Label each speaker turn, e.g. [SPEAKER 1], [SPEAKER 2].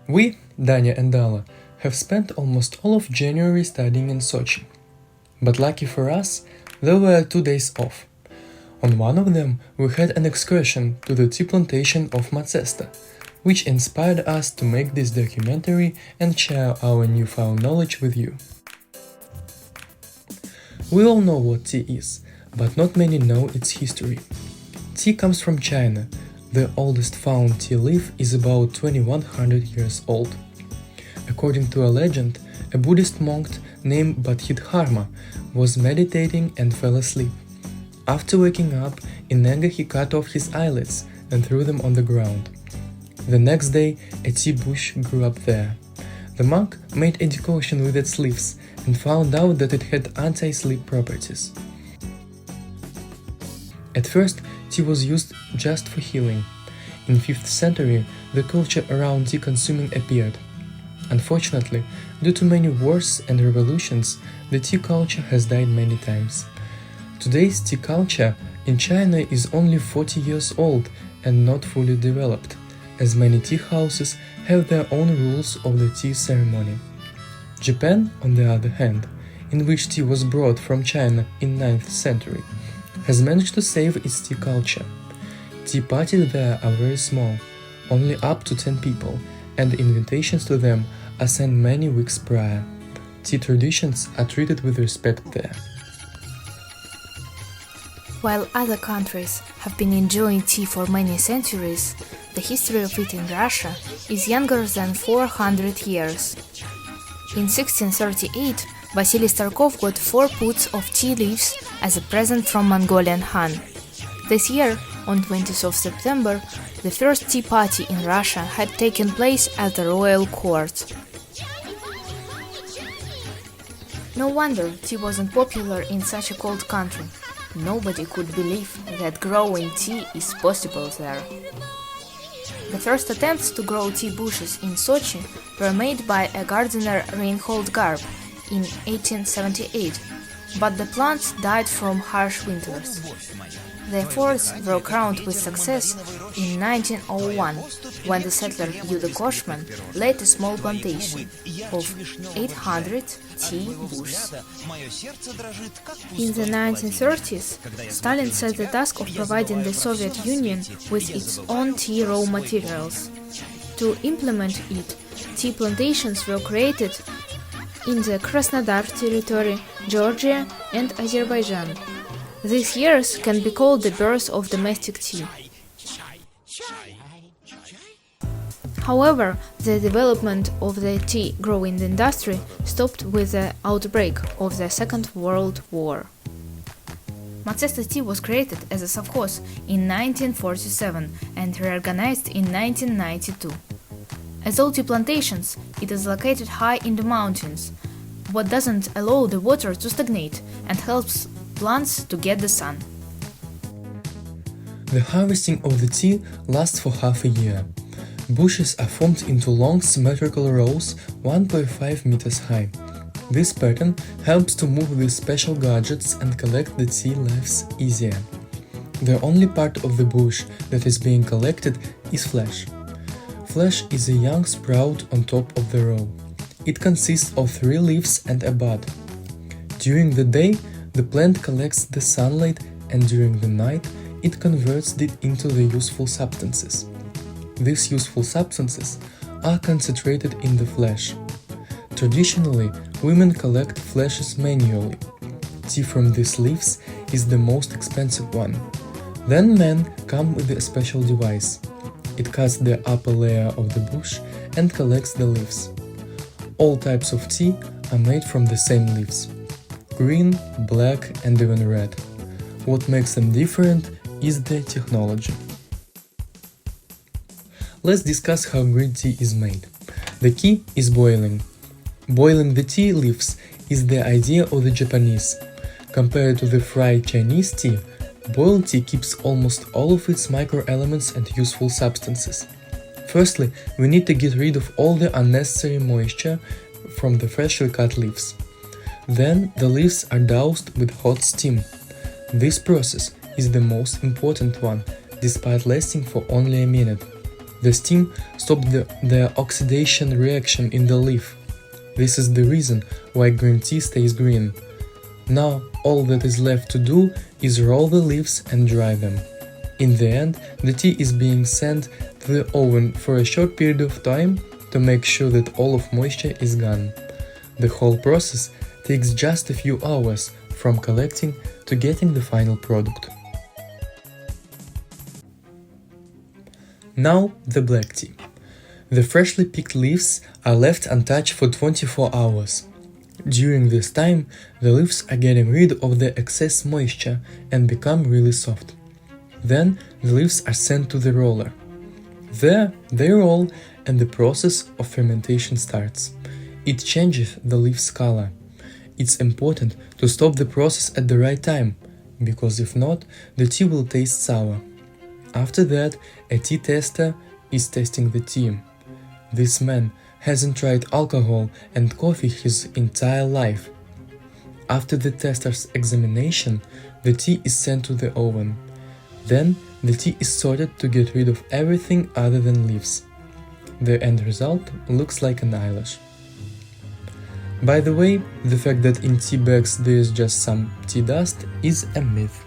[SPEAKER 1] We, Danya and Dala, have spent almost all of January studying in Sochi. But lucky for us, there were 2 days off. On one of them, we had an excursion to the tea plantation of Macesta, which inspired us to make this documentary and share our newfound knowledge with you. We all know what tea is, but not many know its history. Tea comes from China. The oldest found tea leaf is about 2100 years old. According to a legend, a Buddhist monk named Bodhidharma was meditating and fell asleep. After waking up, in anger he cut off his eyelids and threw them on the ground. The next day, a tea bush grew up there. The monk made a decoction with its leaves and found out that it had anti-sleep properties. At first, tea was used just for healing. In 5th century, the culture around tea consuming appeared. Unfortunately, due to many wars and revolutions, the tea culture has died many times. Today's tea culture in China is only 40 years old and not fully developed, as many tea houses have their own rules of the tea ceremony. Japan, on the other hand, in which tea was brought from China in 9th century, has managed to save its tea culture. Tea parties there are very small, only up to 10 people, and invitations to them are sent many weeks prior. Tea traditions are treated with respect there.
[SPEAKER 2] While other countries have been enjoying tea for many centuries, the history of it in Russia is younger than 400 years. In 1638, Vasily Starkov got 4 puts of tea leaves as a present from Mongolian Han. This year, on 20th of September, the first tea party in Russia had taken place at the royal court. No wonder tea wasn't popular in such a cold country. Nobody could believe that growing tea is possible there. The first attempts to grow tea bushes in Sochi were made by a gardener Reinhold Garb in 1878, but the plants died from harsh winters. The efforts were crowned with success in 1901, when the settler Yuda Koshman laid a small plantation of 800 tea bushes. In the 1930s, Stalin set the task of providing the Soviet Union with its own tea raw materials. To implement it, tea plantations were created in the Krasnodar territory, Georgia, and Azerbaijan. These years can be called the birth of domestic tea. However, the development of the tea growing industry stopped with the outbreak of the Second World War. Macesta tea was created as a совхоз in 1947 and reorganized in 1992. As all tea plantations, it is located high in the mountains, what doesn't allow the water to stagnate and helps plants to get the sun.
[SPEAKER 1] The harvesting of the tea lasts for half a year. Bushes are formed into long symmetrical rows 1.5 meters high. This pattern helps to move with special gadgets and collect the tea leaves easier. The only part of the bush that is being collected is flesh. Flesh is a young sprout on top of the row. It consists of 3 leaves and a bud. During the day, the plant collects the sunlight, and during the night, it converts it into the useful substances. These useful substances are concentrated in the flesh. Traditionally, women collect fleshes manually. Tea from these leaves is the most expensive one. Then men come with a special device. It cuts the upper layer of the bush and collects the leaves. All types of tea are made from the same leaves: green, black, and even red. What makes them different is the technology. Let's discuss how green tea is made. The key is boiling. Boiling the tea leaves is the idea of the Japanese. Compared to the fried Chinese tea, boiled tea keeps almost all of its microelements and useful substances. Firstly, we need to get rid of all the unnecessary moisture from the freshly cut leaves. Then the leaves are doused with hot steam. This process is the most important one, despite lasting for only a minute. The steam stopped the oxidation reaction in the leaf. This is the reason why green tea stays green. Now all that is left to do is roll the leaves and dry them. In the end, the tea is being sent to the oven for a short period of time to make sure that all of moisture is gone. The whole process takes just a few hours from collecting to getting the final product. Now the black tea. The freshly picked leaves are left untouched for 24 hours. During this time, the leaves are getting rid of the excess moisture and become really soft. Then the leaves are sent to the roller. There they roll and the process of fermentation starts. It changes the leaf's color. It's important to stop the process at the right time, because if not, the tea will taste sour. After that, a tea tester is testing the tea. This man hasn't tried alcohol and coffee his entire life. After the tester's examination, the tea is sent to the oven. Then the tea is sorted to get rid of everything other than leaves. The end result looks like an eyelash. By the way, the fact that in tea bags there is just some tea dust is a myth.